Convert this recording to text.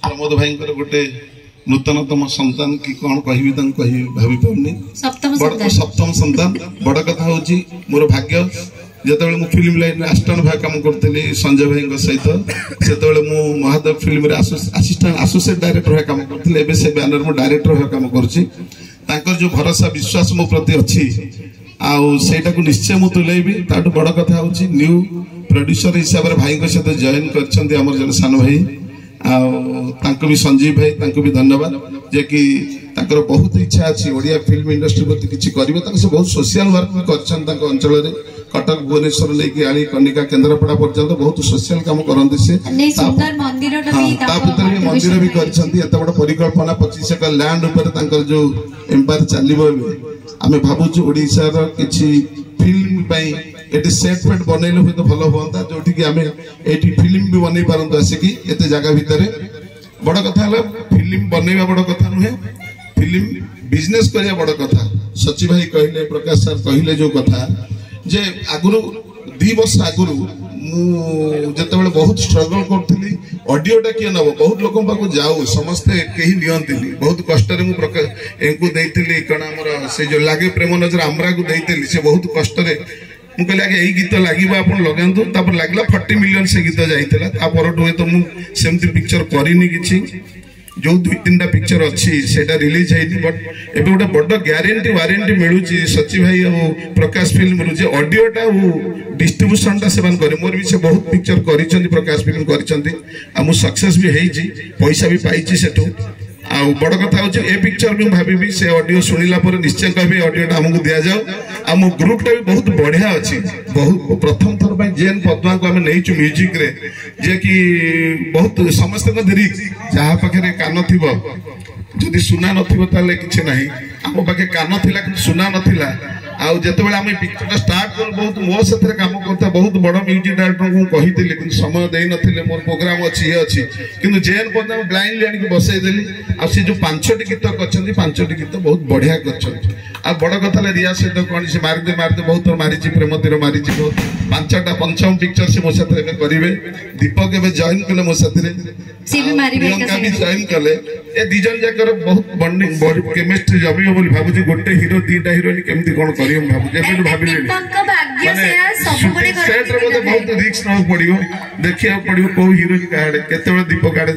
प्रमोद भाई गोटे नूतनतम संतान कि कौन कहि भाभी पाऊनी सप्तम संतान बड़ कथा हूँ मोर भाग्य जिते मु फिल्म लाइन आसिस्टांट भाई कम करी संजय भाई सहित से महादेव फिल्म आसिस्टांट एसोसिएट डायरेक्टर भाई कम करी से बैनर मु डायरेक्टर भाई कम कर जो भरोसा विश्वास मो प्रति अच्छी आईटा को निश्चय मुझे तुलेबी ताठू बड़ कथा हूँ न्यू प्रोड्यूसर हिसाब से भाई सहित जॉइन कर जन सान भाई भी संजीव भाई भी धन्यवाद जे कि बहुत इच्छा अच्छी ओडिया फिल्म इंडस्ट्री प्रति किसी करेंगे बहुत सोशल वर्क भी कर अंचल कटक भुवनेश्वर लेकिन आली कनिका केन्द्रापड़ा पर्यंत बहुत सोशल कम करते से मंदिर भी करते बड़ परिकल्पना 25 एकर लैंड उपर जो एम्पायर चलो आम भावुँ ओडार किसी फिल्म ये सेट फेट बनइले हुए तो भल हाँ जो आम ये फिल्म भी बनई पारत आसिक एत जगह भितर बड़ कथा फिल्म बनइबा बड़ कथा नुहे फिल्म बिजनेस करिया बड़ कथा सची भाई कहले प्रकाश सर कहले जो कथा जे आगुरु 2 वर्ष आगुरु मुझे बहुत स्ट्रगल करी ऑडियोटा किए नब बहुत लोक पाक जाऊ समस्ते कहीं नियंती बहुत कष्ट देती कण आमर से जो लगे प्रेम नजर आमरा को देती से बहुत कष्ट मुझे आगे यही गीत लगे आप लगातु लगला 40 मिलियन से गीत जाता तो मुझे पिक्चर करनी कि जो 2-3टा पिक्चर अच्छी सेटा रिलीज है बट एबे गोटे बड़ ग्यारंटी वारंटी मिलूँ सची भाई और प्रकाश फिल्म ऑडियोटा डिस्ट्रीब्यूशन से मोर भी से बहुत पिक्चर कर प्रकाश फिल्म कर सक्सेस भी है पैसा भी पाई सेठू आ बड़ कथा हूँ ए पिक्चर भी भावी से ऑडियो शुणिला निश्चय कह ऑडियोटा आमको दि जाऊ आ मो ग्रुपटा भी बहुत बढ़िया अच्छी बहुत प्रथम थर पर जेन पद्मा को आम नहीं म्यूजिक रे जे कि बहुत समस्त जहाँ पाखे कान थी जदि सुना नाले कि ना आम पाखे कान थिला कि सुना नाला आउ जिते आम पिक्चर स्टार्ट कर बहुत मो से कम करता बहुत बड़ म्यूजिक डायरेक्टर को कही कि समय दे नी मोर प्रोग्राम अच्छी ये अच्छी कि जेन पद ब्लाइंडली आनी बसईदेली आ जो 5टी गीत कर 5टी गीत बहुत बढ़िया कर बड़ कथा रिया सहित कौन से मारदे बहुत मारी प्रेम तीर मारी बहुत 5टा पंचम पिक्चर से मो साथ करेंगे दीपक एवं जॉइन कले मो साथ प्रियंका भी जॉइन कले ए 2 जन जाकर बहुत बॉन्डिंग केमिस्ट्री जमी बोली भावुँ गोटे हिरो 2टा हिरोइन केमती कौन कर भाविले बहुत रिस्क ना पड़ो देखा पड़ो कौ हिरोइन क्या दीपक आड़े